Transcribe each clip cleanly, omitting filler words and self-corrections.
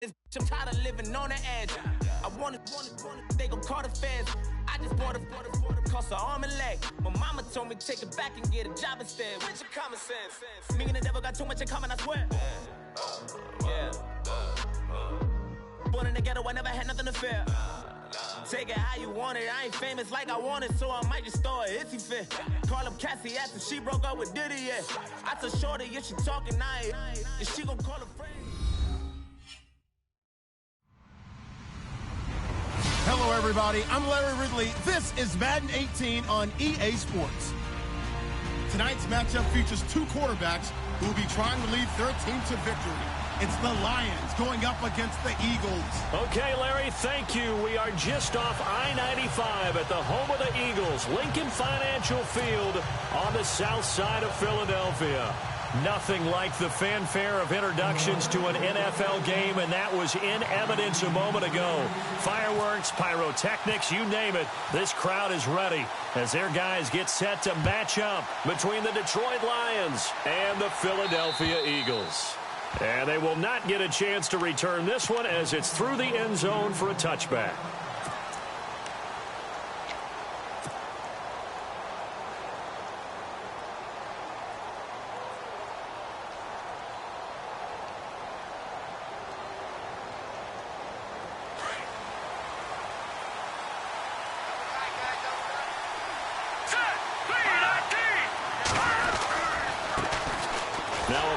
I'm tired of living on the edge. I want it, they gon' call the feds. I just bought a cost an arm and leg. My mama told me take it back and get a job instead. What's your common sense? Me and the devil got too much in common, I swear. Yeah. Born in the ghetto, I never had nothing to fear. Take it how you want it. I ain't famous like I want it, so I might just throw it if he fit. Call up Cassie after she broke up with Diddy, yeah. I told Shorty if she talking, and she gon' call a friend. Hello, everybody. I'm Larry Ridley. This is Madden 18 on EA Sports. Tonight's matchup features two quarterbacks who will be trying to lead their team to victory. It's the Lions going up against the Eagles. Okay, Larry, thank you. We are just off I-95 at the home of the Eagles, Lincoln Financial Field on the south side of Philadelphia. Nothing like the fanfare of introductions to an NFL game, and that was in evidence a moment ago. Fireworks, pyrotechnics, you name it. This crowd is ready as their guys get set to match up between the Detroit Lions and the Philadelphia Eagles. And they will not get a chance to return this one as it's through the end zone for a touchback.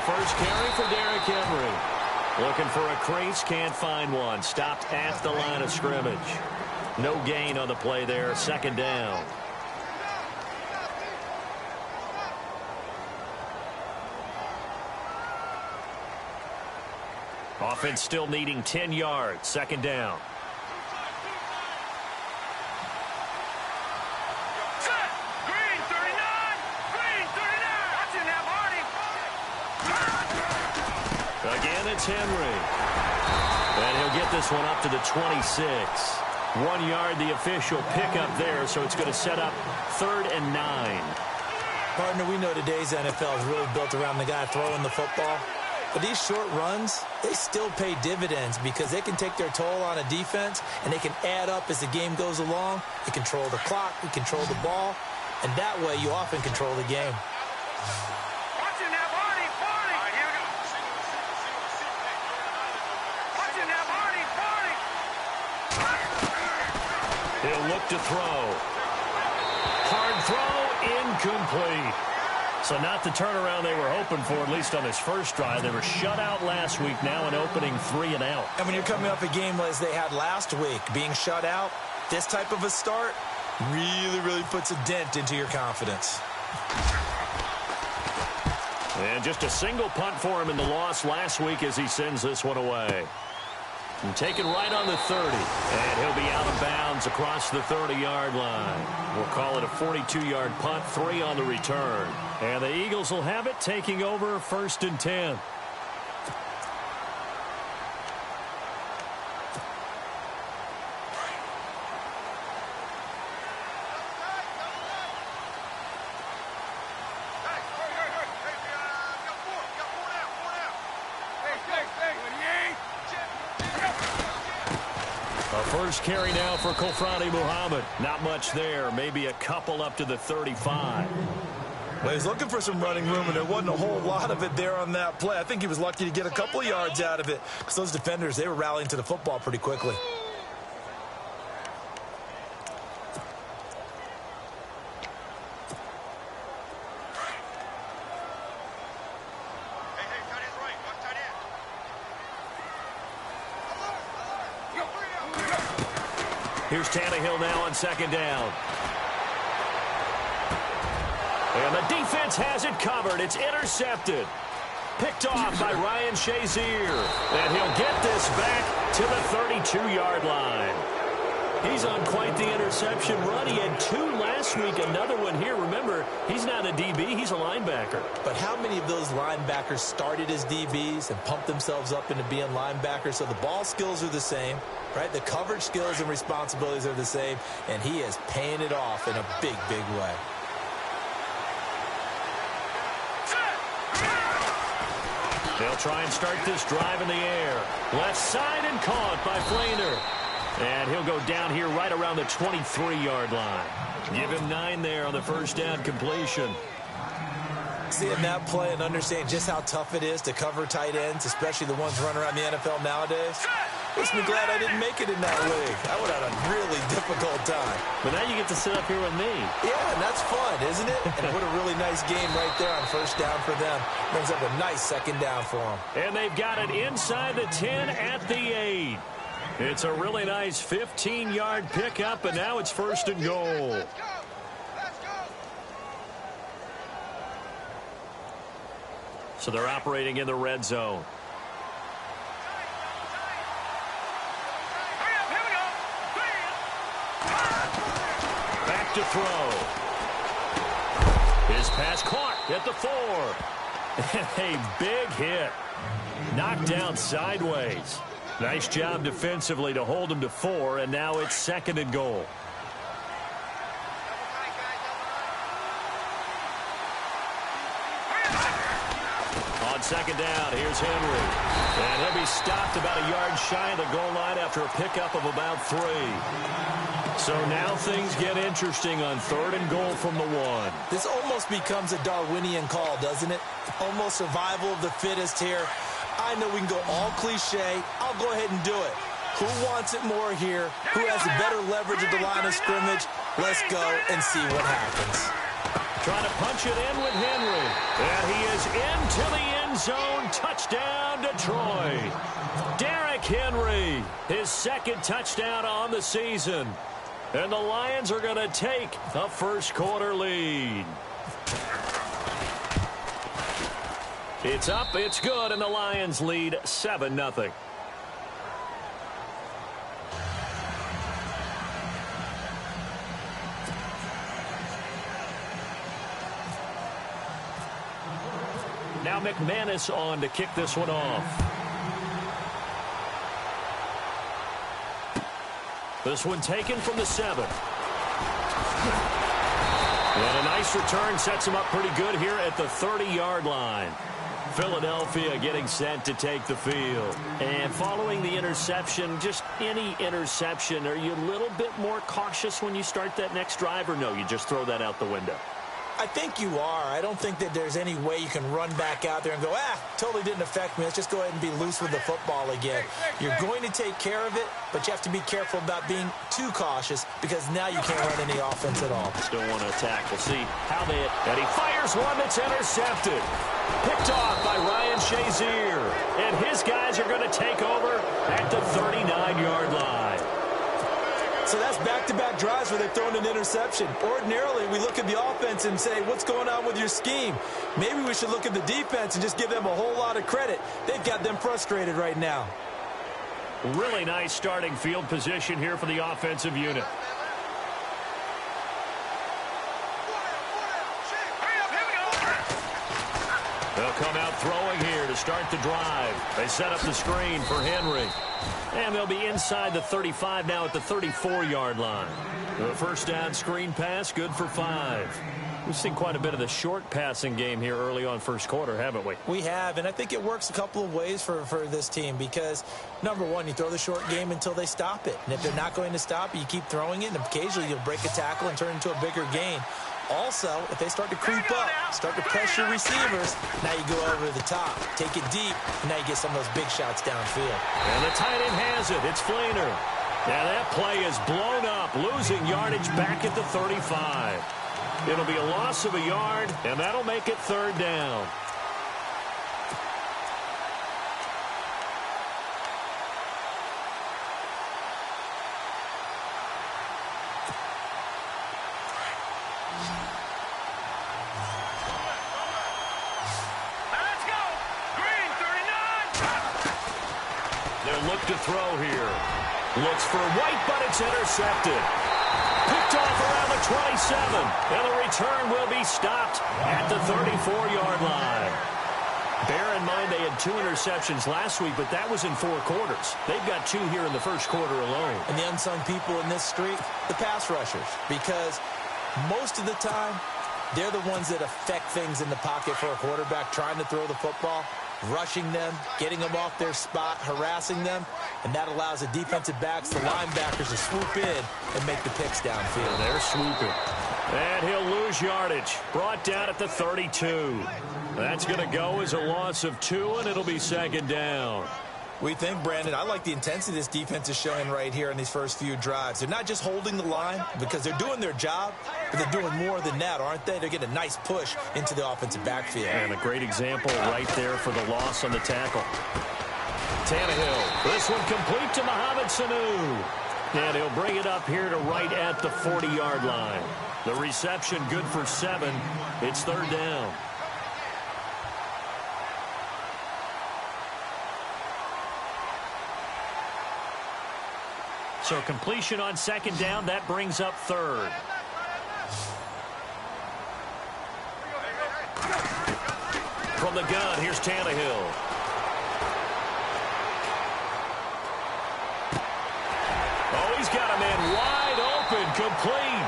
First carry for Derrick Henry. Looking for a crease, can't find one. Stopped at the line of scrimmage. No gain on the play there, second down. Offense still needing 10 yards, second down. It's Henry. And he'll get this one up to the 26. 1 yard, the official pickup there, so it's going to set up 3rd and 9. Partner, we know today's NFL is really built around the guy throwing the football. But these short runs, they still pay dividends because they can take their toll on a defense, and they can add up as the game goes along. You control the clock, you control the ball, and that way you often control the game. He'll look to throw. Hard throw, incomplete. So not the turnaround they were hoping for, at least on his first drive. They were shut out last week, now an opening 3 and out. And when you're coming off a game as they had last week, being shut out, this type of a start really puts a dent into your confidence. And just a single punt for him in the loss last week as he sends this one away. And taken right on the 30. And he'll be out of bounds across the 30-yard line. We'll call it a 42-yard punt, 3 on the return. And the Eagles will have it, taking over 1st and 10. First carry now for Kofrani Muhammad. Not much there. Maybe a couple up to the 35. Well, he's looking for some running room, and there wasn't a whole lot of it there on that play. I think he was lucky to get a couple of yards out of it because those defenders, they were rallying to the football pretty quickly. Here's Tannehill now on 2nd down. And the defense has it covered. It's intercepted. Picked off by Ryan Shazier. And he'll get this back to the 32-yard line. He's on quite the interception run. He had 2 last week, another one here. Remember, he's not a DB, he's a linebacker. But how many of those linebackers started as DBs and pumped themselves up into being linebackers? So the ball skills are the same, right? The coverage skills and responsibilities are the same, and he is paying it off in a big way. They'll try and start this drive in the air. Left side and caught by Flainer. And he'll go down here right around the 23-yard line. Give him 9 there on the first down completion. Seeing that play and understanding just how tough it is to cover tight ends, especially the ones running around the NFL nowadays, makes me glad I didn't make it in that league. I would have had a really difficult time. But now you get to sit up here with me. Yeah, and that's fun, isn't it? And what a really nice game right there on first down for them. Brings up a nice second down for them. And they've got it inside the 10 at the 8. It's a really nice 15-yard pickup, and now it's first and goal. So they're operating in the red zone. Back to throw. His pass caught at the 4. And a big hit. Knocked down sideways. Nice job defensively to hold him to 4, and now it's second and goal. On second down, here's Henry. And he'll be stopped about a yard shy of the goal line after a pickup of about 3. So now things get interesting on third and goal from the 1. This almost becomes a Darwinian call, doesn't it? Almost survival of the fittest here. I know we can go all cliche. I'll go ahead and do it. Who wants it more here? Who has the better leverage at the line of scrimmage? Let's go and see what happens. Trying to punch it in with Henry. And he is into the end zone. Touchdown, Detroit. Derrick Henry, his second touchdown on the season. And the Lions are going to take a first-quarter lead. It's up, it's good, and the Lions lead 7-0. Now McManus on to kick this one off. This one taken from the 7. And a nice return sets him up pretty good here at the 30-yard line. Philadelphia getting set to take the field. And following the interception, just any interception, are you a little bit more cautious when you start that next drive, or no, you just throw that out the window? I think you are. I don't think that there's any way you can run back out there and go, totally didn't affect me. Let's just go ahead and be loose with the football again. You're going to take care of it, but you have to be careful about being too cautious because now you can't run any offense at all. Still want to attack. We'll see how they... And he fires one that's intercepted. Picked off by Ryan Shazier. And his guys are going to take over at the 39-yard line. So that's back-to-back drives where they've thrown an interception. Ordinarily, we look at the offense and say, what's going on with your scheme? Maybe we should look at the defense and just give them a whole lot of credit. They've got them frustrated right now. Really nice starting field position here for the offensive unit. They'll come out throwing here to start the drive. They set up the screen for Henry. And they'll be inside the 35 now at the 34-yard line. The first down screen pass, good for 5. We've seen quite a bit of the short passing game here early on first quarter, haven't we? We have, and I think it works a couple of ways for this team because, number one, you throw the short game until they stop it. And if they're not going to stop it, you keep throwing it, and occasionally you'll break a tackle and turn it into a bigger gain. Also, if they start to creep up, start to pressure receivers, now you go over to the top, take it deep, and now you get some of those big shots downfield. And the tight end has it. It's Flainer. Now that play is blown up, losing yardage back at the 35. It'll be a loss of a yard, and that'll make it third down. To throw here. Looks for White, but it's intercepted. Picked off around the 27. And the return will be stopped at the 34-yard line. Bear in mind they had 2 interceptions last week, but that was in 4 quarters. They've got 2 here in the first quarter alone. And the unsung people in this streak, the pass rushers, because most of the time, they're the ones that affect things in the pocket for a quarterback trying to throw the football. rushing them, getting them off their spot, harassing them, and that allows the defensive backs, the linebackers, to swoop in and make the picks downfield. They're swooping. And he'll lose yardage. Brought down at the 32. That's going to go as a loss of 2, and it'll be second down. We think, Brandon, I like the intensity this defense is showing right here in these first few drives. They're not just holding the line because they're doing their job, but they're doing more than that, aren't they? They're getting a nice push into the offensive backfield. And a great example right there for the loss on the tackle. Tannehill, this one complete to Mohamed Sanu. And he'll bring it up here to right at the 40-yard line. The reception good for 7. It's third down. So completion on second down, that brings up third. From the gun, here's Tannehill. Oh, he's got a man wide open, complete.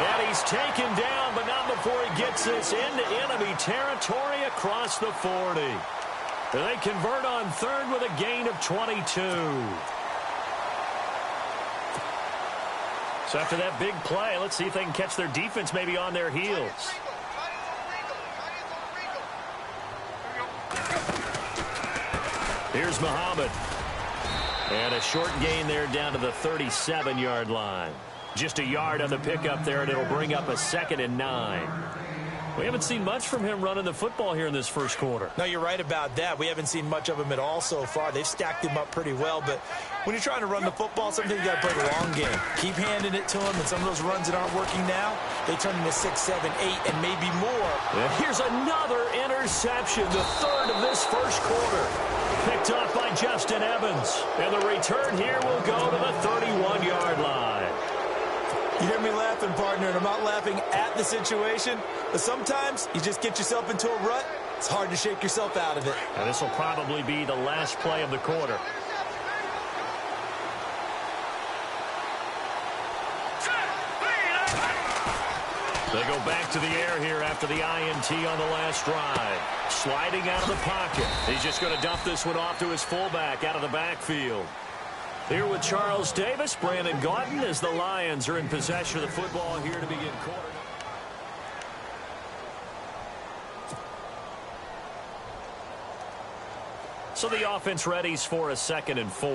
And he's taken down, but not before he gets this into enemy territory across the 40. And they convert on third with a gain of 22. So after that big play, let's see if they can catch their defense maybe on their heels. Here's Muhammad. And a short gain there down to the 37-yard line. Just a yard on the pickup there, and it'll bring up a 2nd and 9. We haven't seen much from him running the football here in this first quarter. No, you're right about that. We haven't seen much of him at all so far. They've stacked him up pretty well, but when you're trying to run the football, sometimes you got to play the long game. Keep handing it to him, and some of those runs that aren't working now, they turn into 6, 7, 8, and maybe more. And here's another interception, the third of this first quarter. Picked off by Justin Evans. And the return here will go to the 31-yard line. You hear me laughing, partner, and I'm not laughing at the situation, but sometimes you just get yourself into a rut. It's hard to shake yourself out of it. And this will probably be the last play of the quarter. They go back to the air here after the INT on the last drive. Sliding out of the pocket. He's just going to dump this one off to his fullback out of the backfield. Here with Charles Davis, Brandon Gaudin, as the Lions are in possession of the football here to begin quarter. So the offense readies for a 2nd and 4.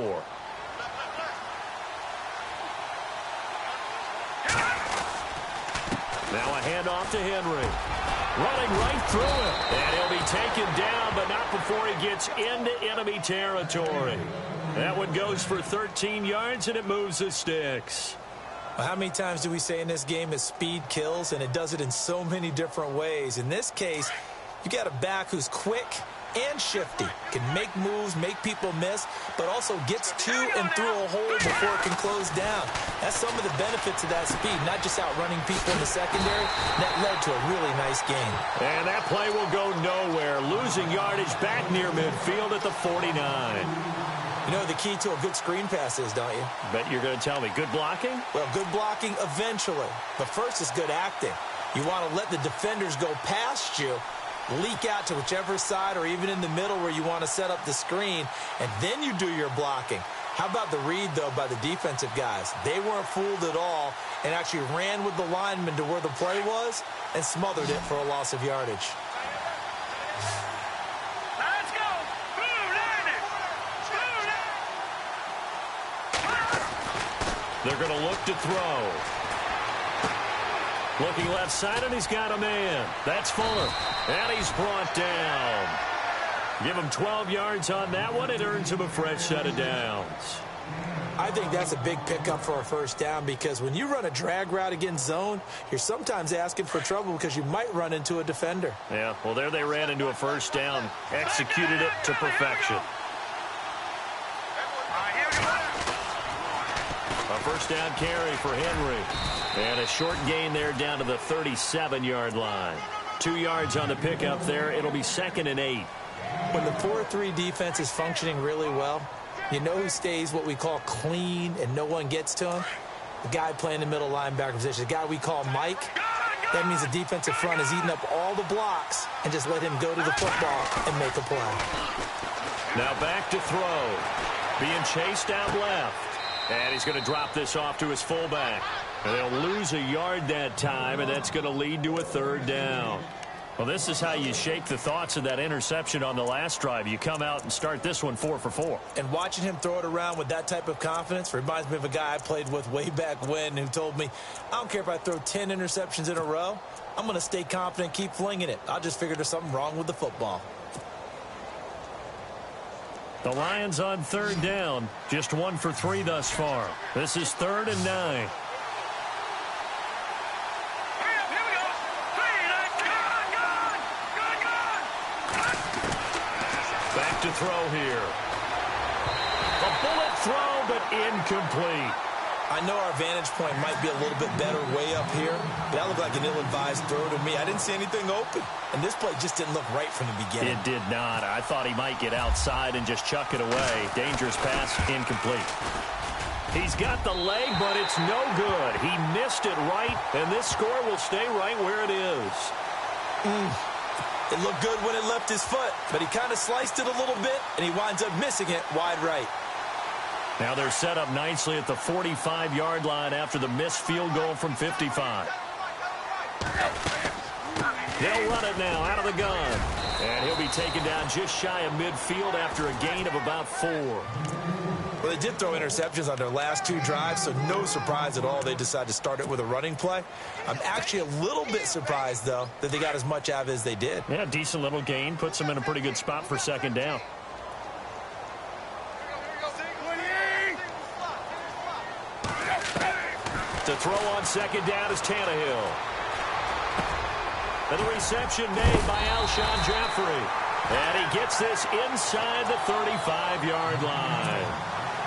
Now a handoff to Henry. Running right through it. And he'll be taken down, but not before he gets into enemy territory. That one goes for 13 yards, and it moves the sticks. Well, how many times do we say in this game that speed kills, and it does it in so many different ways? In this case, you got a back who's quick and shifty, can make moves, make people miss, but also gets to and through a hole before it can close down. That's some of the benefits of that speed, not just outrunning people in the secondary. That led to a really nice game. And that play will go nowhere, losing yardage back near midfield at the 49. You know the key to a good screen pass is, don't you? Bet you're going to tell me. Good blocking? Well, good blocking eventually. But first is good acting. You want to let the defenders go past you, leak out to whichever side or even in the middle where you want to set up the screen, and then you do your blocking. How about the read, though, by the defensive guys? They weren't fooled at all and actually ran with the lineman to where the play was and smothered it for a loss of yardage. They're going to look to throw. Looking left side, and he's got a man. That's Fuller. And he's brought down. Give him 12 yards on that one. It earns him a fresh set of downs. I think that's a big pickup for a first down because when you run a drag route against zone, you're sometimes asking for trouble because you might run into a defender. Yeah, well, there they ran into a first down. Executed it to perfection. A first down carry for Henry. And a short gain there down to the 37-yard line. 2 yards on the pickup there. It'll be 2nd and 8. When the 4-3 defense is functioning really well, you know who stays what we call clean and no one gets to him? The guy playing the middle linebacker position, the guy we call Mike. That means the defensive front is eating up all the blocks and just let him go to the football and make a play. Now back to throw. Being chased out left. And he's going to drop this off to his fullback. And they'll lose a yard that time, and that's going to lead to a third down. Well, this is how you shake the thoughts of that interception on the last drive. You come out and start this one 4 for 4. And watching him throw it around with that type of confidence reminds me of a guy I played with way back when who told me, I don't care if I throw 10 interceptions in a row. I'm going to stay confident, keep flinging it. I just figured there's something wrong with the football. The Lions on third down. Just 1 for 3 thus far. This is 3rd and 9. Back to throw here. A bullet throw, but incomplete. I know our vantage point might be a little bit better way up here, but that looked like an ill-advised throw to me. I didn't see anything open, and this play just didn't look right from the beginning. It did not. I thought he might get outside and just chuck it away. Dangerous pass, incomplete. He's got the leg, but it's no good. He missed it right, and this score will stay right where it is. It looked good when it left his foot, but he kind of sliced it a little bit, and he winds up missing it wide right. Now they're set up nicely at the 45-yard line after the missed field goal from 55. They'll run it now out of the gun. And he'll be taken down just shy of midfield after a gain of about 4. Well, they did throw interceptions on their last 2 drives, so no surprise at all they decided to start it with a running play. I'm actually a little bit surprised, though, that they got as much out of it as they did. Yeah, decent little gain. Puts them in a pretty good spot for second down. To throw on second down is Tannehill. And the reception made by Alshon Jeffrey. And he gets this inside the 35-yard line.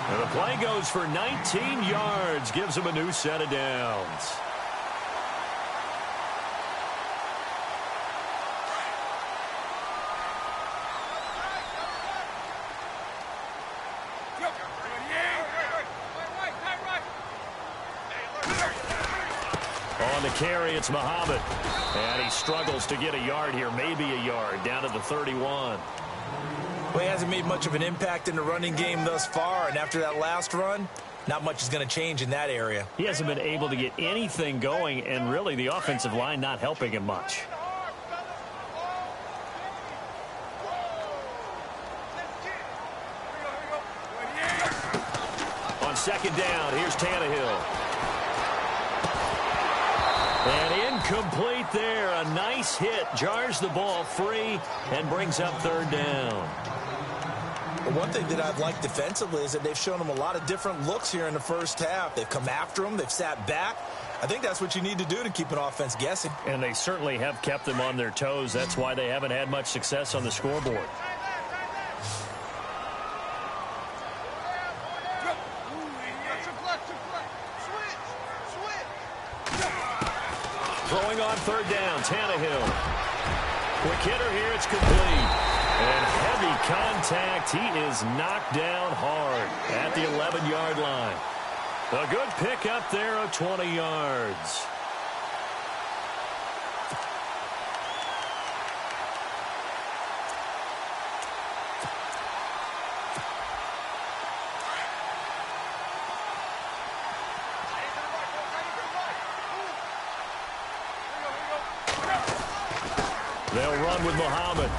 And the play goes for 19 yards, gives him a new set of downs. On the carry, it's Muhammad. And he struggles to get a yard here, maybe a yard, down to the 31. Well, he hasn't made much of an impact in the running game thus far, and after that last run, not much is going to change in that area. He hasn't been able to get anything going, and really the offensive line not helping him much. On second down, here's Tannehill. And incomplete there. A nice hit. Jars the ball free and brings up third down. But one thing that I've liked defensively is that they've shown him a lot of different looks here in the first half. They've come after him. They've sat back. I think that's what you need to do to keep an offense guessing. And they certainly have kept them on their toes. That's why they haven't had much success on the scoreboard. Throwing on third down, Tannehill. Quick hitter here, it's complete. And heavy contact. He is knocked down hard at the 11-yard line. A good pickup there of 20 yards. They'll run with Muhammad.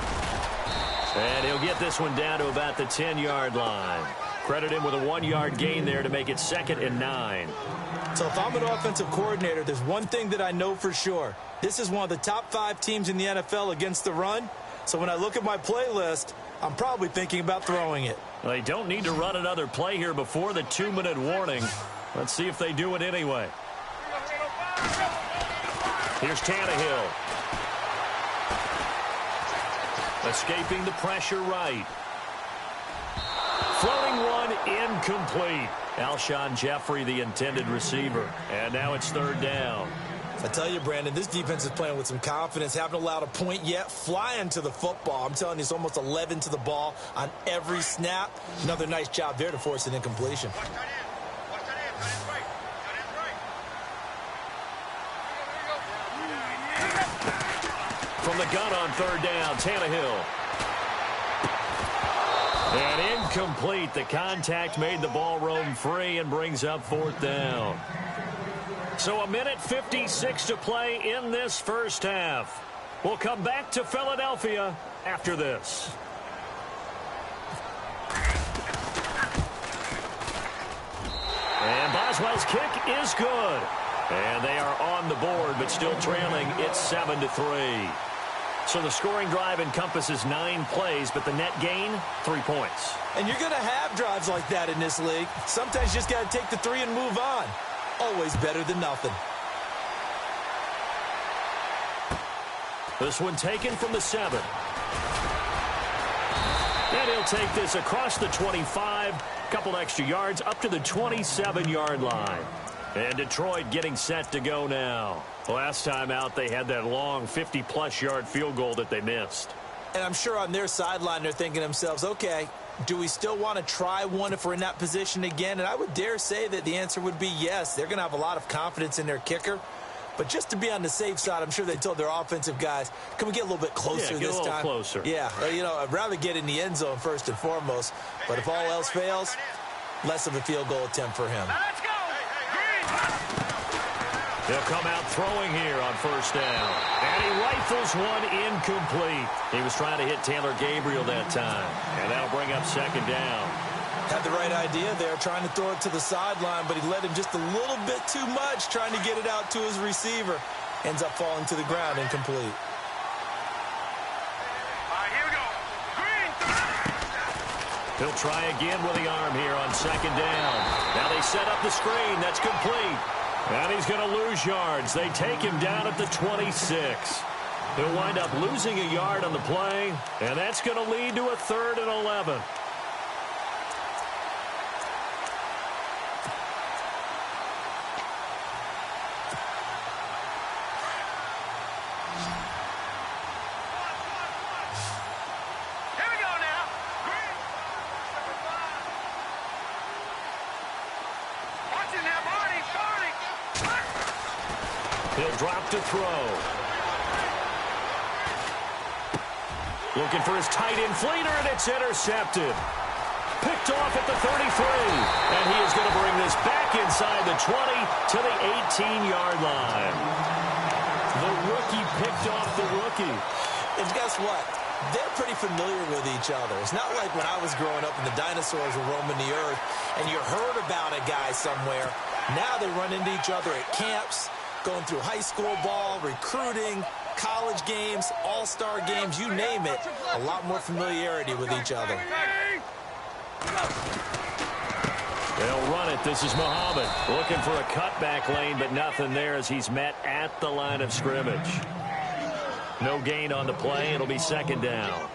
And he'll get this one down to about the 10-yard line. Credit him with a 1-yard gain there to make it 2nd and 9. So if I'm an offensive coordinator, there's one thing that I know for sure. This is one of the top 5 teams in the NFL against the run. So when I look at my playlist, I'm probably thinking about throwing it. Well, they don't need to run another play here before the 2-minute warning. Let's see if they do it anyway. Here's Tannehill. Escaping the pressure right. Floating one, incomplete. Alshon Jeffrey, the intended receiver. And now it's third down. I tell you, Brandon, this defense is playing with some confidence. Haven't allowed a point yet. Flying to the football. I'm telling you, it's almost 11 to the ball on every snap. Another nice job there to force an incompletion. from the gun on third down. Tannehill. And incomplete. The contact made the ball roam free and brings up fourth down. So 1:56 to play in this first half. We'll come back to Philadelphia after this. And Boswell's kick is good. And they are on the board, but still trailing. It's 7-3. So the scoring drive encompasses 9 plays, but the net gain, 3 points. And you're going to have drives like that in this league. Sometimes you just got to take the 3 and move on. Always better than nothing. This one taken from the 7. And he'll take this across the 25. Couple extra yards up to the 27-yard line. And Detroit getting set to go now. Last time out, they had that long 50-plus yard field goal that they missed. And I'm sure on their sideline, they're thinking to themselves, okay, do we still want to try one if we're in that position again? And I would dare say that the answer would be yes. They're going to have a lot of confidence in their kicker. But just to be on the safe side, I'm sure they told their offensive guys, can we get a little bit closer this time? Closer. Yeah, you know, I'd rather get in the end zone first and foremost. But if all else fails, less of a field goal attempt for him. Let's go! They'll come out throwing here on first down. And he rifles one incomplete. He was trying to hit Taylor Gabriel that time. And that'll bring up second down. Had the right idea there, trying to throw it to the sideline, but he led him just a little bit too much, trying to get it out to his receiver. Ends up falling to the ground incomplete. All right, here we go. Green. He'll try again with the arm here on second down. Now they set up the screen. That's complete. And he's going to lose yards. They take him down at the 26. He'll wind up losing a yard on the play, and that's going to lead to a 3rd and 11. He'll drop to throw. Looking for his tight end Fleeter, and it's intercepted. Picked off at the 33. And he is going to bring this back inside the 20 to the 18-yard line. The rookie picked off the rookie. And guess what? They're pretty familiar with each other. It's not like when I was growing up and the dinosaurs were roaming the earth and you heard about a guy somewhere. Now they run into each other at camps, going through high school ball, recruiting, college games, all-star games, you name it. A lot more familiarity with each other. They'll run it. This is Muhammad looking for a cutback lane, but nothing there as he's met at the line of scrimmage. No gain on the play. It'll be second down.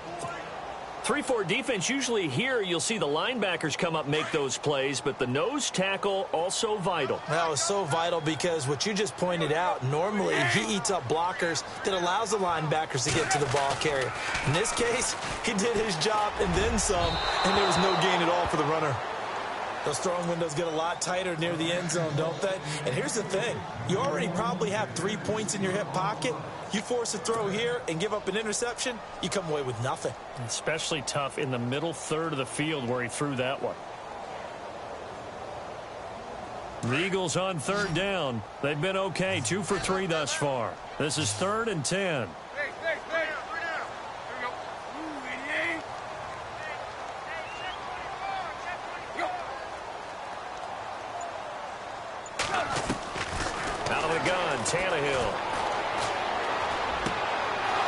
3-4 defense, usually here you'll see the linebackers come up, make those plays, but the nose tackle also vital. That was so vital because what you just pointed out, normally he eats up blockers that allows the linebackers to get to the ball carrier. In this case, he did his job and then some, and there was no gain at all for the runner. Those throwing windows get a lot tighter near the end zone, don't they? And here's the thing. You already probably have 3 points in your hip pocket. You force a throw here and give up an interception, you come away with nothing. Especially tough in the middle third of the field where he threw that one. The Eagles on third down. They've been okay, 2 for 3 thus far. This is 3rd and 10. Out of the gun, Tannehill.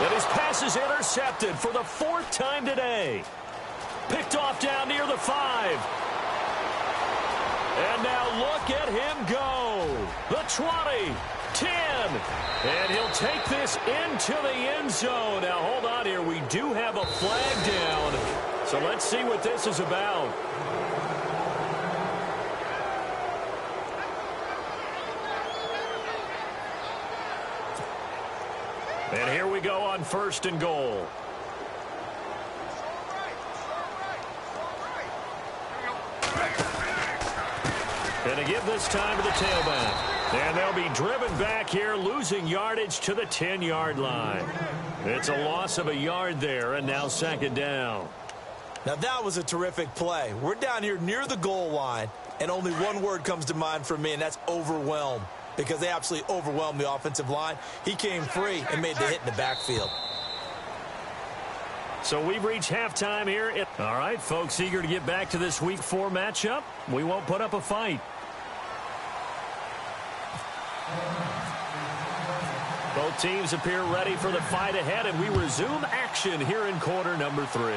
And his pass is intercepted for the 4th time today. Picked off down near the 5. And now look at him go. The 20, 10. And he'll take this into the end zone. Now hold on here. We do have a flag down. So let's see what this is about. And here we go on 1st and goal. And to give this time to the tailback. And they'll be driven back here, losing yardage to the 10-yard line. It's a loss of a yard there, and now second down. Now that was a terrific play. We're down here near the goal line, and only one word comes to mind for me, and that's overwhelm, because they absolutely overwhelmed the offensive line. He came free and made the hit in the backfield. So we've reached halftime here. All right, folks, eager to get back to this Week 4 matchup. We won't put up a fight. Both teams appear ready for the fight ahead, and we resume action here in quarter number 3.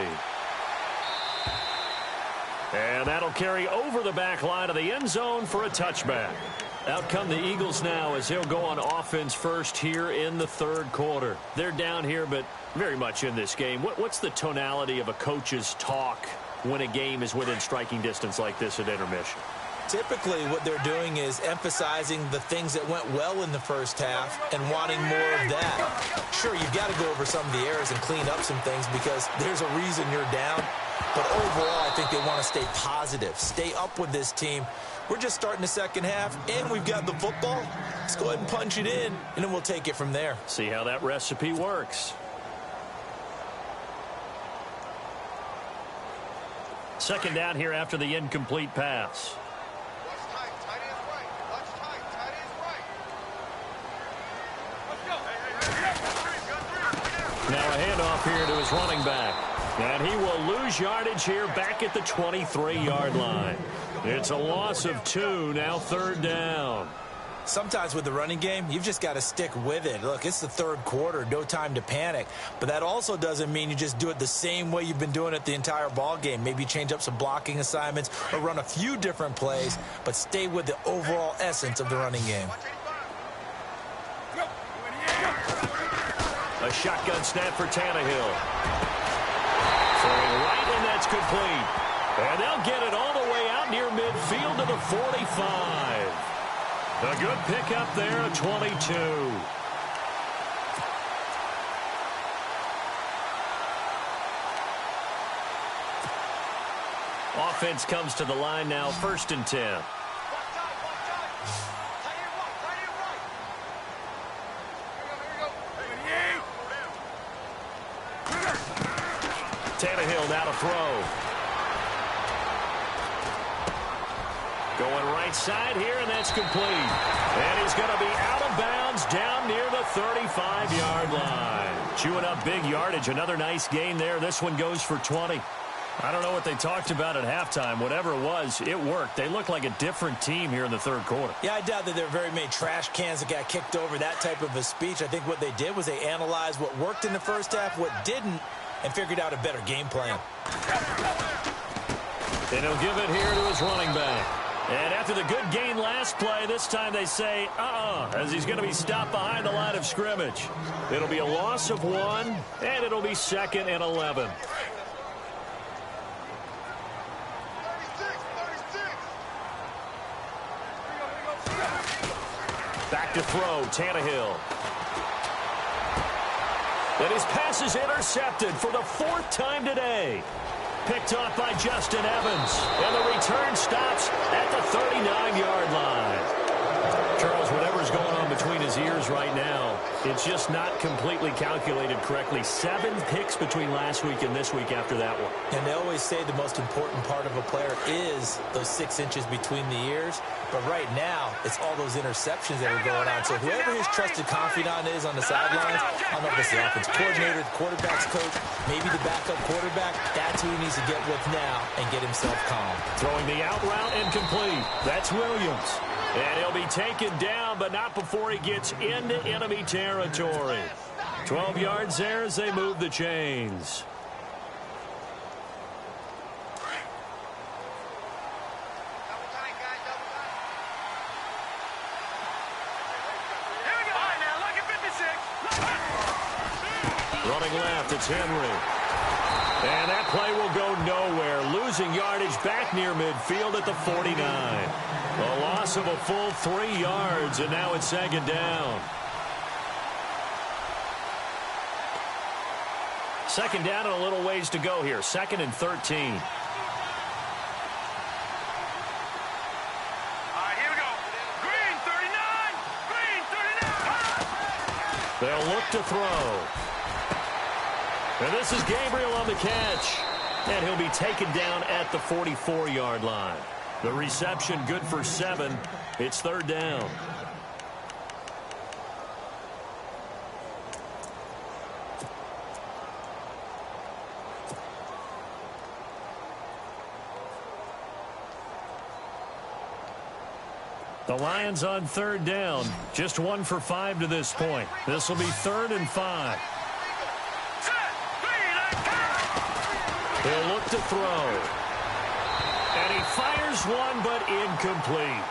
And that'll carry over the back line of the end zone for a touchback. Out come the Eagles now as they'll go on offense first here in the third quarter. They're down here, but very much in this game. What's the tonality of a coach's talk when a game is within striking distance like this at intermission? Typically, what they're doing is emphasizing the things that went well in the first half and wanting more of that. Sure, you've got to go over some of the errors and clean up some things because there's a reason you're down. But overall, I think they want to stay positive, stay up with this team. We're just starting the second half, and we've got the football. Let's go ahead and punch it in, and then we'll take it from there. See how that recipe works. Second down here after the incomplete pass. Now a handoff here to his running back. And he will lose yardage here back at the 23-yard line. It's a loss of 2, now third down. Sometimes with the running game, you've just got to stick with it. Look, it's the third quarter, no time to panic. But that also doesn't mean you just do it the same way you've been doing it the entire ball game. Maybe change up some blocking assignments or run a few different plays, but stay with the overall essence of the running game. A shotgun snap for Tannehill. Throwing right, and that's complete. And they'll get it all the way out near midfield to the 45. A good pickup there, a 22. Offense comes to the line now, 1st and 10. Tannehill now to throw. Going right side here, and that's complete. And he's going to be out of bounds down near the 35-yard line. Chewing up big yardage. Another nice gain there. This one goes for 20. I don't know what they talked about at halftime. Whatever it was, it worked. They look like a different team here in the third quarter. Yeah, I doubt that there are very many trash cans that got kicked over, that type of a speech. I think what they did was they analyzed what worked in the first half, what didn't, and figured out a better game plan. And he'll give it here to his running back. And after the good gain last play, this time they say, as he's going to be stopped behind the line of scrimmage. It'll be a loss of 1, and it'll be 2nd and 11. Back to throw, Tannehill. And his pass is intercepted for the 4th time today. Picked off by Justin Evans. And the return stops at the 39-yard line. Charles, whatever's going on between his ears right now, it's just not completely calculated correctly. 7 picks between last week and this week after that one. And they always say the most important part of a player is those 6 inches between the ears. But right now, it's all those interceptions that are going on. So whoever his trusted confidant is on the sidelines, I don't know if it's the offense coordinator, the quarterback's coach, maybe the backup quarterback, that's who he needs to get with now and get himself calm. Throwing the out route and complete. That's Williams. And he'll be taken down, but not before he gets into enemy territory. 12 yards there as they move the chains. Running left, it's Henry. And that play will go nowhere. Losing yardage back near midfield at the 49. A loss of a full 3 yards, and now it's 2nd down. 2nd down and a little ways to go here. 2nd and 13. They'll look to throw. And this is Gabriel on the catch. And he'll be taken down at the 44-yard line. The reception good for 7. It's third down. The Lions on third down. Just 1 for 5 to this point. This will be 3rd and 5. He'll look to throw. And he fires one, but incomplete.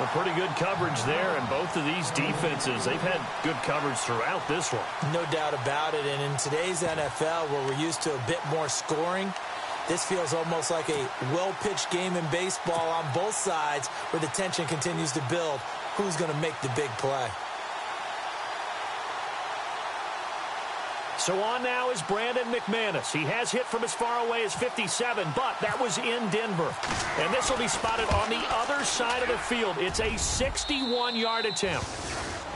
A pretty good coverage there, and both of these defenses, they've had good coverage throughout this one. No doubt about it, and in today's NFL, where we're used to a bit more scoring, this feels almost like a well-pitched game in baseball on both sides where the tension continues to build. Who's going to make the big play? So on now is Brandon McManus. He has hit from as far away as 57, but that was in Denver. And this will be spotted on the other side of the field. It's a 61-yard attempt.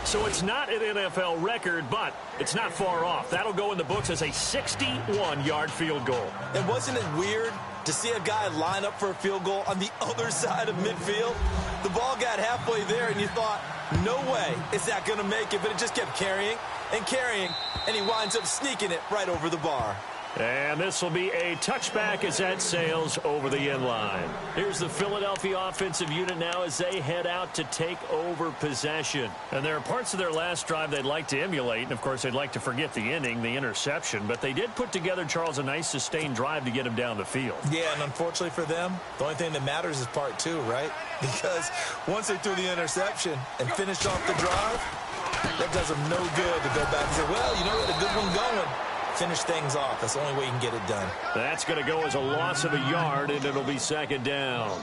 So it's not an NFL record, but it's not far off. That'll go in the books as a 61-yard field goal. And wasn't it weird to see a guy line up for a field goal on the other side of midfield? The ball got halfway there, and you thought, no way is that going to make it, but it just kept carrying and carrying, and he winds up sneaking it right over the bar. And this will be a touchback as that sails over the end line. Here's the Philadelphia offensive unit now as they head out to take over possession. And there are parts of their last drive they'd like to emulate. And, of course, they'd like to forget the inning, the interception. But they did put together, Charles, a nice sustained drive to get him down the field. Yeah, and unfortunately for them, the only thing that matters is part 2, right? Because once they threw the interception and finished off the drive, that does them no good to go back and say, well, you know, we had a good one going. Finish things off. That's the only way you can get it done. That's going to go as a loss of a yard, and it'll be second down.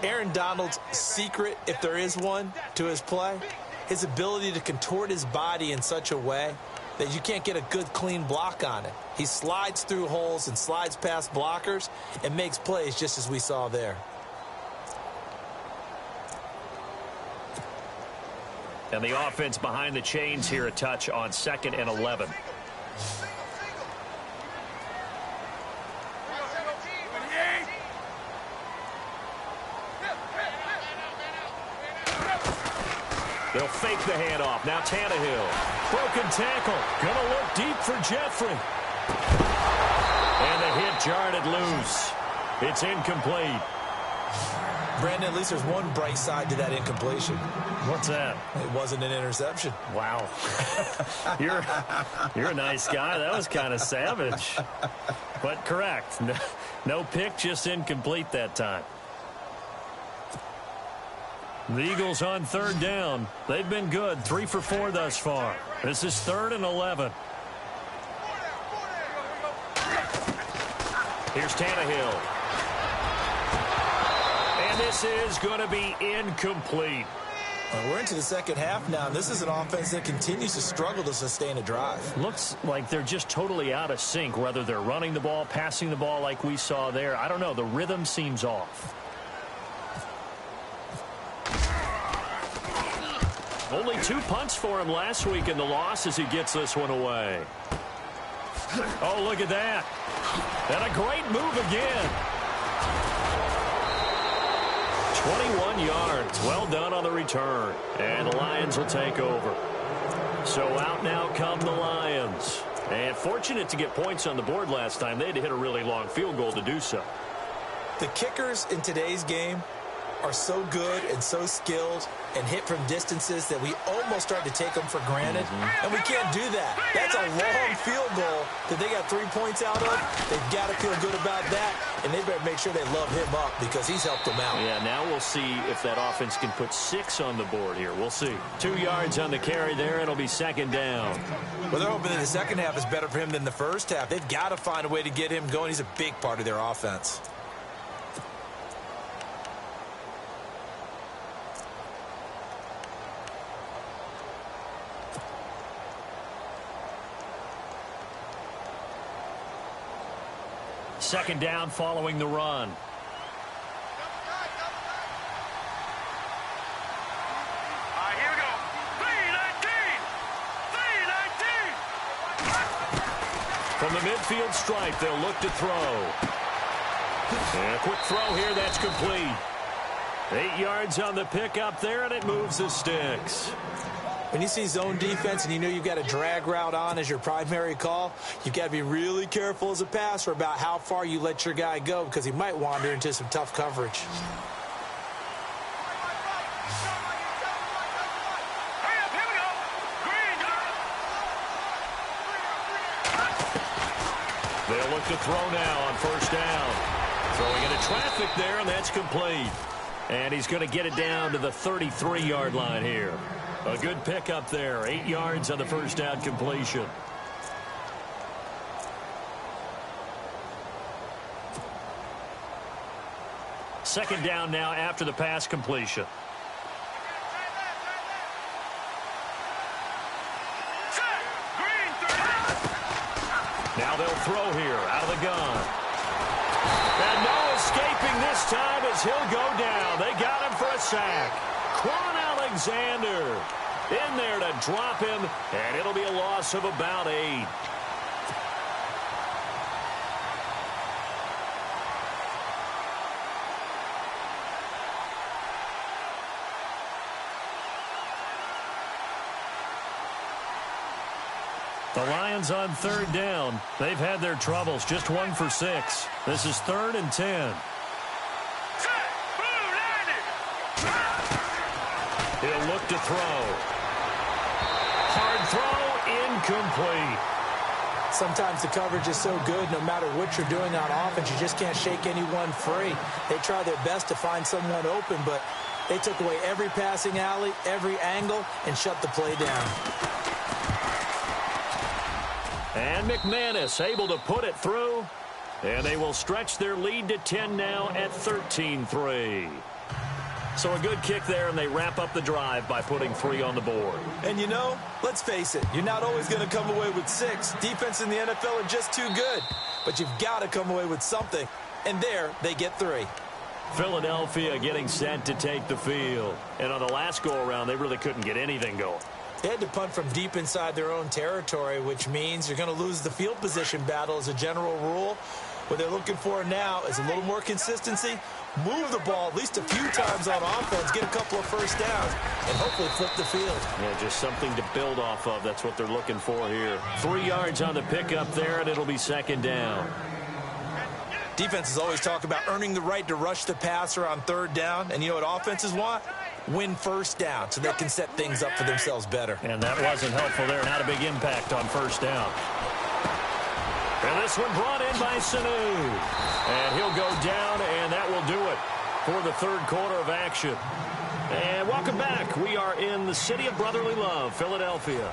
Aaron Donald's secret, if there is one, to his play, his ability to contort his body in such a way that you can't get a good, clean block on it. He slides through holes and slides past blockers and makes plays just as we saw there. And the offense behind the chains here, a touch on 2nd and 11. They'll fake the handoff. Now Tannehill. Broken tackle. Gonna look deep for Jeffrey. And the hit jarred it loose. It's incomplete. Brandon, at least there's one bright side to that incompletion. What's that? It wasn't an interception. Wow. You're a nice guy. That was kind of savage. But correct. No pick, just incomplete that time. The Eagles on third down. They've been good. 3 for 4 thus far. This is 3rd and 11. Here's Tannehill. And this is going to be incomplete. We're into the second half now, and this is an offense that continues to struggle to sustain a drive. Looks like they're just totally out of sync, whether they're running the ball, passing the ball like we saw there. I don't know. The rhythm seems off. Only 2 punts for him last week in the loss as he gets this one away. Oh, look at that. And a great move again. 21 yards. Well done on the return. And the Lions will take over. So out now come the Lions. And fortunate to get points on the board last time. They had to hit a really long field goal to do so. The kickers in today's game are so good and so skilled and hit from distances that we almost start to take them for granted. And we can't do that. That's a long field goal that they got 3 points out of. They've got to feel good about that, and they better make sure they love him up because he's helped them out. Yeah, now we'll see if that offense can put 6 on the board here. We'll see. 2 yards on the carry there. It'll be second down. Well, they're hoping that the second half is better for him than the first half. They've got to find a way to get him going. He's a big part of their offense. Second down following the run. Here we go. 3-19. From the midfield stripe, they'll look to throw. And a quick throw here, that's complete. 8 yards on the pickup there, and it moves the sticks. When you see zone defense and you know you've got a drag route on as your primary call, you've got to be really careful as a passer about how far you let your guy go because he might wander into some tough coverage. They'll look to throw now on first down. Throwing into traffic there, and that's complete. And he's going to get it down to the 33-yard line here. A good pickup there. 8 yards on the first down completion. Second down now after the pass completion. Now they'll throw here out of the gun. And no escaping this time as he'll go down. They got him for a sack. Quan Alexander in there to drop him, and it'll be a loss of about 8. The Lions on third down. They've had their troubles. Just 1 for 6. This is 3rd and 10. He'll look to throw. Hard throw, incomplete. Sometimes the coverage is so good, no matter what you're doing on offense, you just can't shake anyone free. They try their best to find someone open, but they took away every passing alley, every angle, and shut the play down. And McManus able to put it through. And they will stretch their lead to 10 now at 13-3. So a good kick there, and they wrap up the drive by putting 3 on the board. And you know, let's face it, you're not always going to come away with 6. Defense in the NFL are just too good. But you've got to come away with something. And there, they get 3. Philadelphia getting set to take the field. And on the last go-around, they really couldn't get anything going. They had to punt from deep inside their own territory, which means you're going to lose the field position battle as a general rule. What they're looking for now is a little more consistency, move the ball at least a few times on offense, get a couple of first downs, and hopefully flip the field. Yeah, just something to build off of. That's what they're looking for here. 3 yards on the pickup there, and it'll be second down. Defenses always talk about earning the right to rush the passer on third down, and you know what offenses want? Win first down so they can set things up for themselves better. And that wasn't helpful there. Not a big impact on first down. And this one brought in by Sanu. And he'll go down, and that will do it for the third quarter of action. And welcome back. We are in the city of brotherly love, Philadelphia.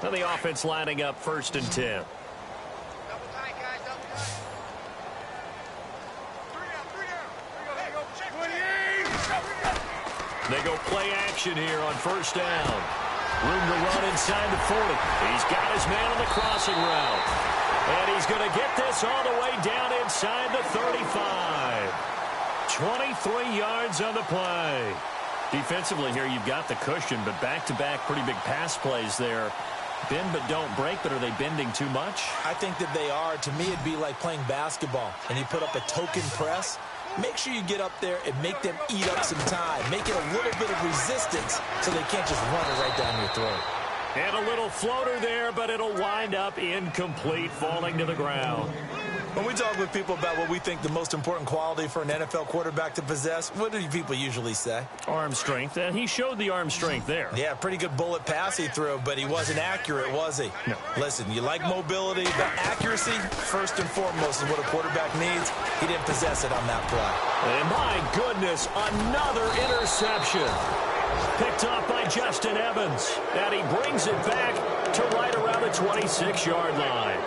And the offense lining up 1st and 10. They go play action here on first down. Room to run inside the 40. He's got his man on the crossing route. And he's going to get this all the way down inside the 35. 23 yards on the play. Defensively here, you've got the cushion, but back-to-back pretty big pass plays there. Bend but don't break, but are they bending too much? I think that they are. To me, it'd be like playing basketball, and you put up a token press. Make sure you get up there and make them eat up some time. Make it a little bit of resistance so they can't just run it right down your throat. And a little floater there, but it'll wind up incomplete, falling to the ground. When we talk with people about what we think the most important quality for an NFL quarterback to possess, what do people usually say? Arm strength, and he showed the arm strength there. Yeah, pretty good bullet pass he threw, but he wasn't accurate, was he? No. Listen, you like mobility, but accuracy, first and foremost, is what a quarterback needs. He didn't possess it on that play. And my goodness, another interception. Picked off by Justin Evans, and he brings it back to right around the 26-yard line.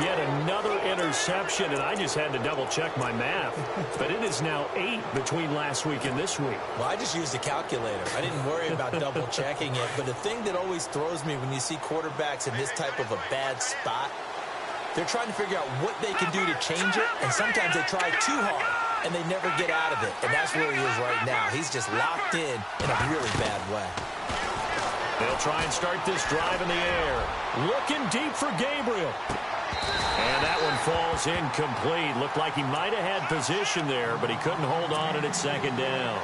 Yet another interception, and I just had to double-check my math. But it is now 8 between last week and this week. Well, I just used a calculator. I didn't worry about double-checking it. But the thing that always throws me when you see quarterbacks in this type of a bad spot, they're trying to figure out what they can do to change it, and sometimes they try too hard. and they never get out of it. And that's where he is right now. He's just locked in a really bad way. They'll try and start this drive in the air. Looking deep for Gabriel. And that one falls incomplete. Looked like he might have had position there, but he couldn't hold on at second down.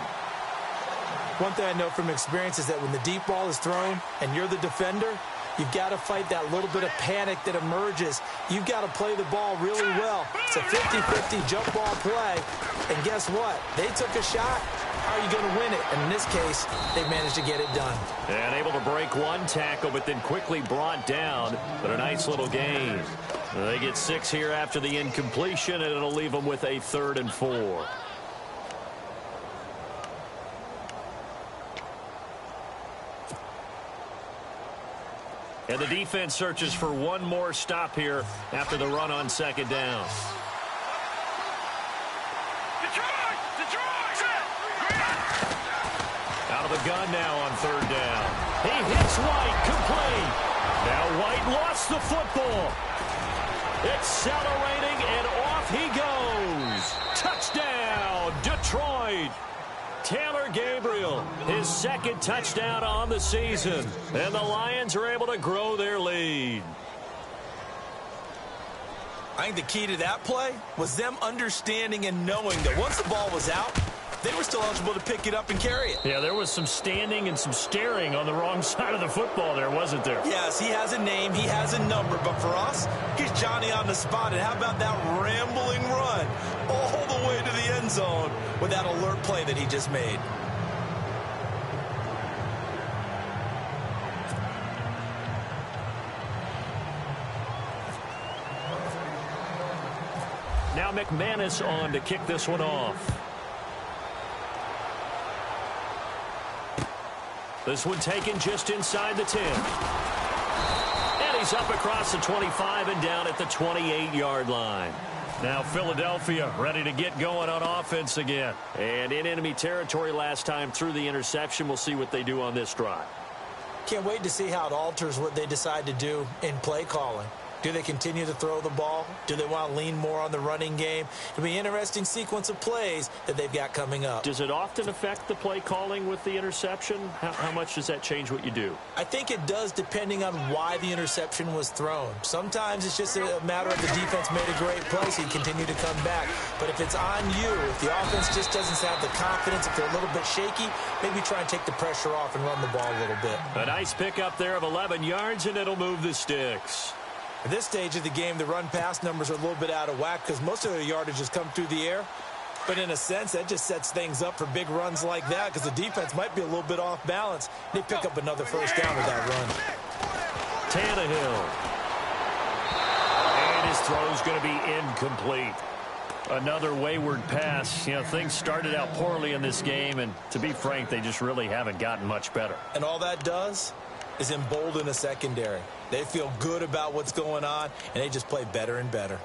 One thing I know from experience is that when the deep ball is thrown and you're the defender, you've got to fight that little bit of panic that emerges. You've got to play the ball really well. It's a 50-50 jump ball play. And guess what? They took a shot. How are you going to win it? And in this case, they managed to get it done. And able to break one tackle, but then quickly brought down. But a nice little gain. They get 6 here after the incompletion, and it'll leave them with a 3rd and 4. And the defense searches for one more stop here after the run on 2nd down. Out of the gun now on 3rd down. He hits White, complete. Now White lost the football. Accelerating, and off he goes. Touchdown, Detroit. Taylor Gabriel, his 2nd touchdown on the season. And the Lions are able to grow their lead. I think the key to that play was them understanding and knowing that once the ball was out, they were still eligible to pick it up and carry it. Yeah, there was some standing and some staring on the wrong side of the football there, wasn't there? Yes, he has a name, he has a number, but for us, he's Johnny on the spot. And how about that rambling run all the way to the end zone with that alert play that he just made? Now McManus on to kick this one off. This one taken just inside the 10. And he's up across the 25 and down at the 28-yard line. Now Philadelphia ready to get going on offense again. And in enemy territory last time through the interception. We'll see what they do on this drive. Can't wait to see how it alters what they decide to do in play calling. Do they continue to throw the ball? Do they want to lean more on the running game? It'll be an interesting sequence of plays that they've got coming up. Does it often affect the play calling with the interception? How much does that change what you do? I think it does depending on why the interception was thrown. Sometimes it's just a matter of the defense made a great play, so you continue to come back. But if it's on you, if the offense just doesn't have the confidence, if they're a little bit shaky, maybe try and take the pressure off and run the ball a little bit. A nice pickup there of 11 yards, and it'll move the sticks. At this stage of the game, the run-pass numbers are a little bit out of whack because most of their yardage has come through the air. But in a sense, that just sets things up for big runs like that because the defense might be a little bit off balance. They pick up another first down with that run. Tannehill. And his throw's going to be incomplete. Another wayward pass. You know, things started out poorly in this game, and to be frank, they just really haven't gotten much better. And all that does is embolden a secondary. They feel good about what's going on, and they just play better and better.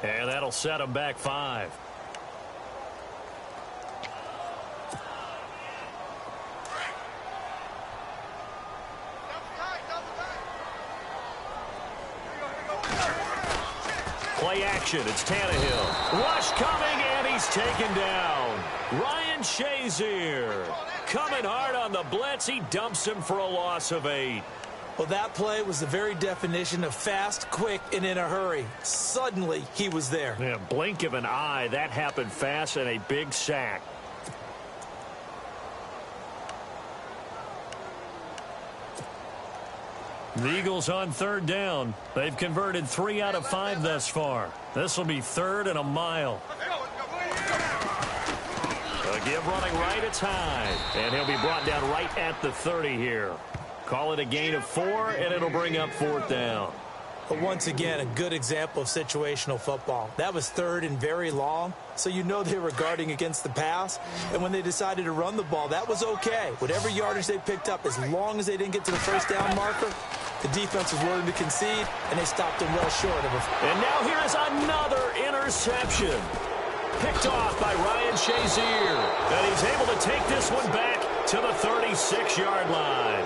And that'll set them back 5. Play action. It's Tannehill. Rush coming, and he's taken down. Ryan Shazier coming hard on the blitz. He dumps him for a loss of 8. Well, that play was the very definition of fast, quick, and in a hurry. Suddenly, he was there. Yeah, blink of an eye. That happened fast, and a big sack. The Eagles on 3rd down. They've converted 3 out of 5 thus far. This will be 3rd and a mile. A give running right, it's Hyde. And he'll be brought down right at the 30 here. Call it a gain of 4, and it'll bring up 4th down. But once again, a good example of situational football. That was third and very long, so you know they were guarding against the pass. And when they decided to run the ball, that was okay. Whatever yardage they picked up, as long as they didn't get to the first down marker, the defense was willing to concede, and they stopped them well short of it. And now here is another interception. Picked off by Ryan Shazier. And he's able to take this one back to the 36-yard line.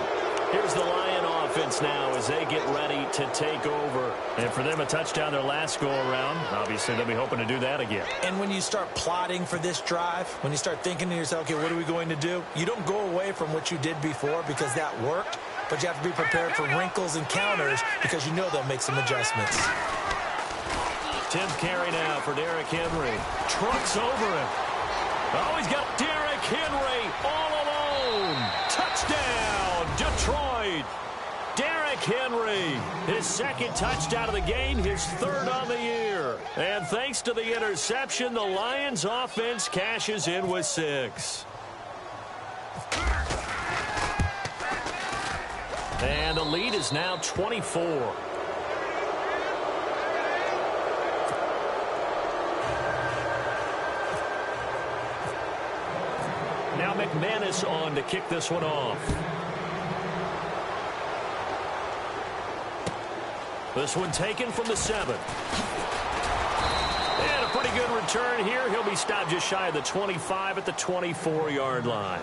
Here's the Lion offense now as they get ready to take over. And for them, a touchdown their last go-around. Obviously, they'll be hoping to do that again. And when you start plotting for this drive, when you start thinking to yourself, okay, what are we going to do? You don't go away from what you did before because that worked, but you have to be prepared for wrinkles and counters because you know they'll make some adjustments. 10th carry now for Derrick Henry. Trucks over him. Oh, he's got Derrick Henry all alone. Touchdown, Detroit. Derrick Henry, his second touchdown of the game, his third on the year. And thanks to the interception, the Lions offense cashes in with 6. And the lead is now 24. Now McManus on to kick this one off. This one taken from the 7. And a pretty good return here. He'll be stopped just shy of the 25 at the 24-yard line.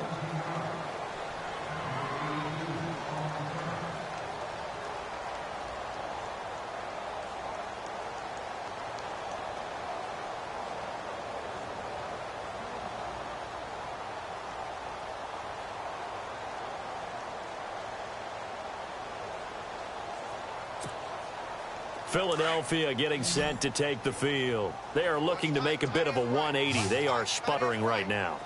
Philadelphia getting set to take the field. They are looking to make a bit of a 180. They are sputtering right now.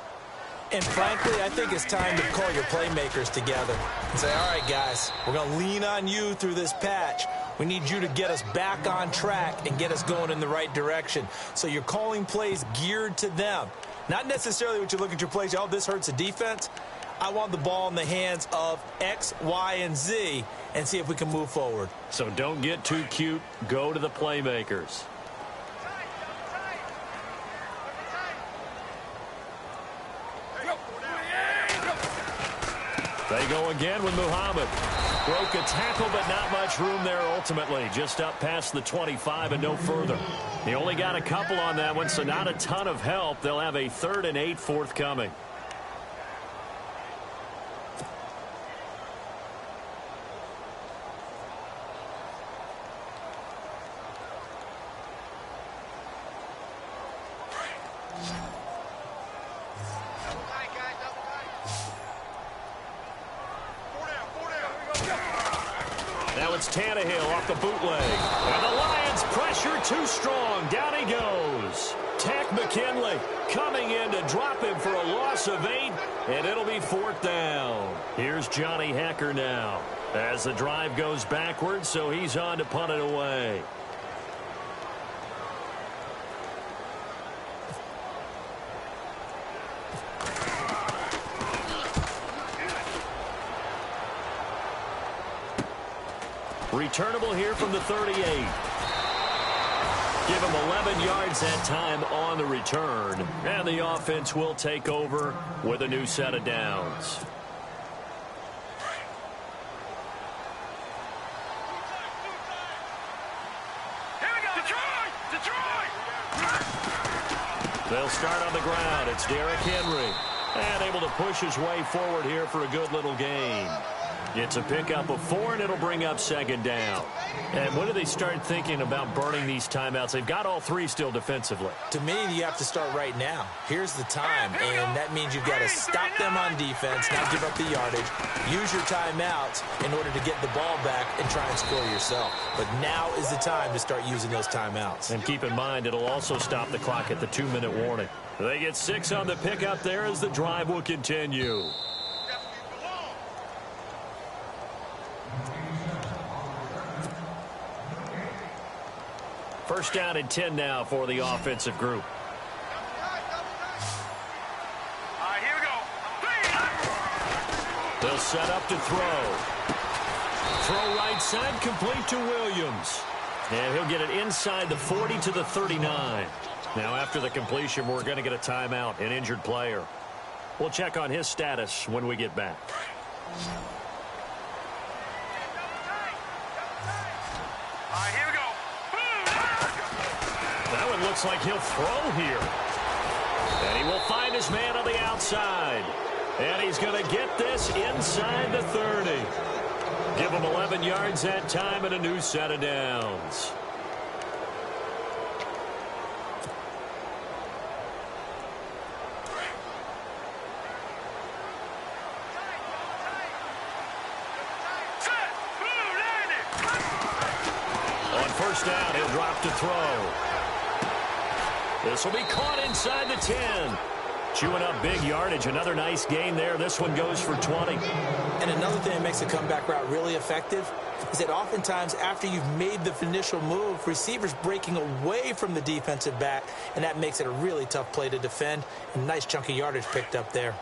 And frankly, I think it's time to call your playmakers together and say, all right, guys, we're going to lean on you through this patch. We need you to get us back on track and get us going in the right direction. So you're calling plays geared to them. Not necessarily what you look at your plays, oh, this hurts the defense. I want the ball in the hands of X, Y, and Z and see if we can move forward. So don't get too cute. Go to the playmakers. They go again with Muhammad. Broke a tackle, but not much room there ultimately. Just up past the 25 and no further. He only got a couple on that one, so not a ton of help. They'll have a 3rd and 8 forthcoming. Now it's Tannehill off the bootleg. And the Lions pressure too strong. Down he goes. Tech McKinley coming in to drop him for a loss of 8. And it'll be 4th down. Here's Johnny Hecker now. As the drive goes backwards, so he's on to punt it away. Returnable here from the 38. Give him 11 yards that time on the return. And the offense will take over with a new set of downs. Here we go. Detroit! Detroit! They'll start on the ground. It's Derrick Henry. And able to push his way forward here for a good little gain. It's a pickup of 4, and it'll bring up 2nd down. And when do they start thinking about burning these timeouts? They've got all 3 still defensively. To me, you have to start right now. Here's the time, and that means you've got to stop them on defense, not give up the yardage, use your timeouts in order to get the ball back and try and score yourself. But now is the time to start using those timeouts. And keep in mind, it'll also stop the clock at the 2-minute warning. They get 6 on the pickup there as the drive will continue. First down and 10 now for the offensive group. All right, here we go. They'll set up to throw. Throw right side, complete to Williams. And he'll get it inside the 40 to the 39. Now, after the completion, we're going to get a timeout, an injured player. We'll check on his status when we get back. Here we go. That one looks like he'll throw here. And he will find his man on the outside. And he's going to get this inside the 30. Give him 11 yards that time and a new set of downs. On first down, he'll drop to throw. This will be caught inside the 10. Chewing up big yardage. Another nice gain there. This one goes for 20. And another thing that makes the comeback route really effective is that oftentimes after you've made the initial move, receivers breaking away from the defensive back, and that makes it a really tough play to defend. A nice chunk of yardage picked up there.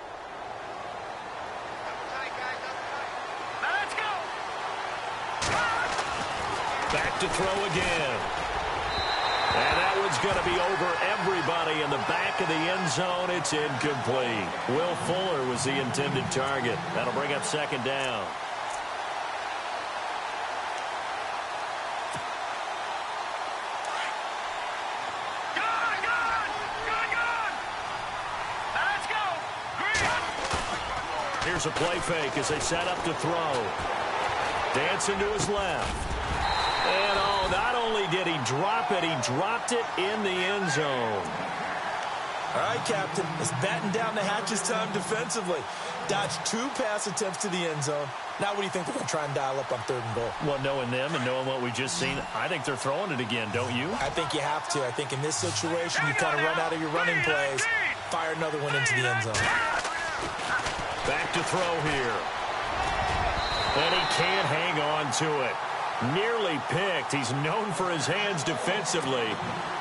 Let's go. Back to throw again. And that one's going to be over everybody in the back of the end zone. It's incomplete. Will Fuller was the intended target. That'll bring up second down. Let's go. Here's a play fake as they set up to throw. Dancing to his left. And, oh, not only did he drop it, he dropped it in the end zone. All right, Captain, it's batten down the hatches time defensively. Dodged 2 pass attempts to the end zone. Now what do you think they're going to try and dial up on 3rd and goal? Well, knowing them and knowing what we just seen, I think they're throwing it again, don't you? I think you have to. I think in this situation, you kind of run out of your running plays, fire another one into the end zone. Back to throw here. And he can't hang on to it. Nearly picked. He's known for his hands defensively,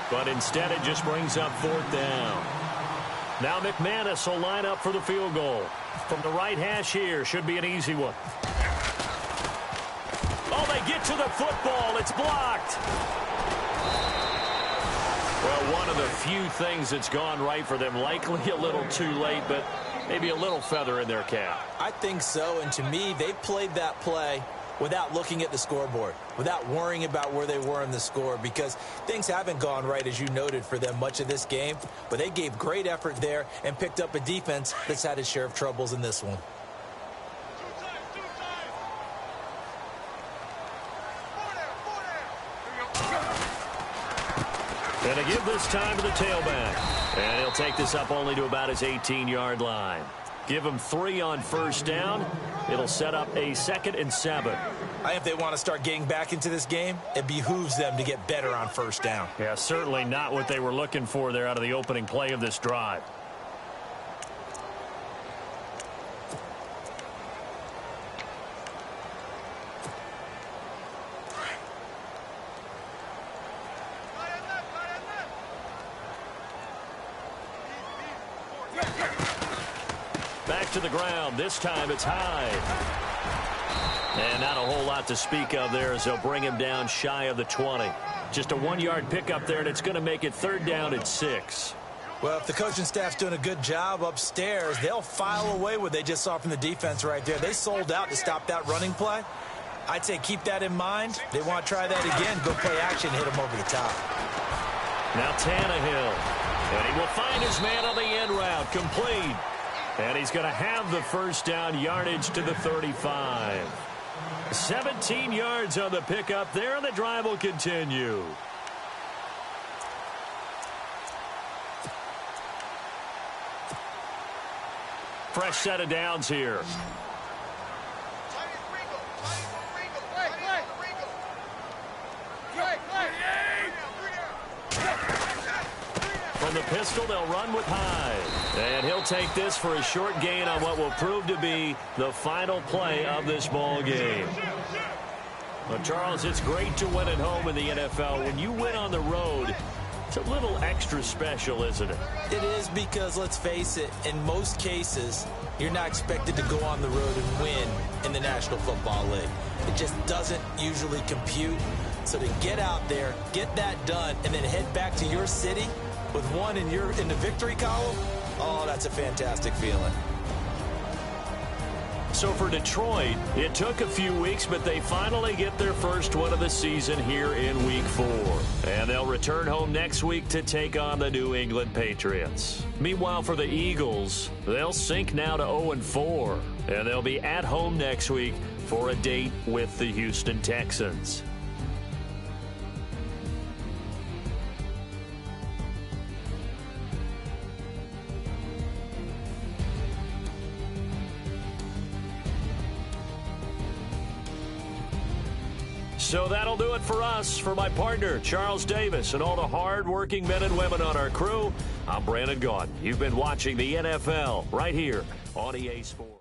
but instead it just brings up 4th down. Now McManus will line up for the field goal. From the right hash here, should be an easy one. Oh, they get to the football. It's blocked. Well, one of the few things that's gone right for them. Likely a little too late, but maybe a little feather in their cap. I think so, and to me, they played that play without looking at the scoreboard, without worrying about where they were in the score, because things haven't gone right, as you noted, for them much of this game. But they gave great effort there and picked up a defense that's had its share of troubles in this one. And to give this time to the tailback. And he'll take this up only to about his 18-yard line. Give him 3 on first down. It'll set up a 2nd and 7. I think if they want to start getting back into this game, it behooves them to get better on first down. Yeah, certainly not what they were looking for there out of the opening play of this drive. Back to the ground. This time it's high. And not a whole lot to speak of there as they'll bring him down shy of the 20. Just a 1-yard pickup there, and it's going to make it 3rd down at 6. Well, if the coaching staff's doing a good job upstairs, they'll file away what they just saw from the defense right there. They sold out to stop that running play. I'd say keep that in mind. They want to try that again. Go play action, hit him over the top. Now Tannehill. And he will find his man on the end route. Complete. And he's going to have the first down, yardage to the 35. 17 yards on the pickup there, and the drive will continue. Fresh set of downs here. From the pistol, they'll run with Hyde. And he'll take this for a short gain on what will prove to be the final play of this ball game. Well, Charles, it's great to win at home in the NFL. When you win on the road, it's a little extra special, isn't it? It is, because, let's face it, in most cases, you're not expected to go on the road and win in the National Football League. It just doesn't usually compute. So to get out there, get that done, and then head back to your city with one in the victory column, oh, that's a fantastic feeling. So for Detroit, it took a few weeks, but they finally get their first one of the season here in Week 4. And they'll return home next week to take on the New England Patriots. Meanwhile, for the Eagles, they'll sink now to 0-4. And they'll be at home next week for a date with the Houston Texans. So that'll do it for us. For my partner, Charles Davis, and all the hard-working men and women on our crew, I'm Brandon Gaudin. You've been watching the NFL right here on EA Sports.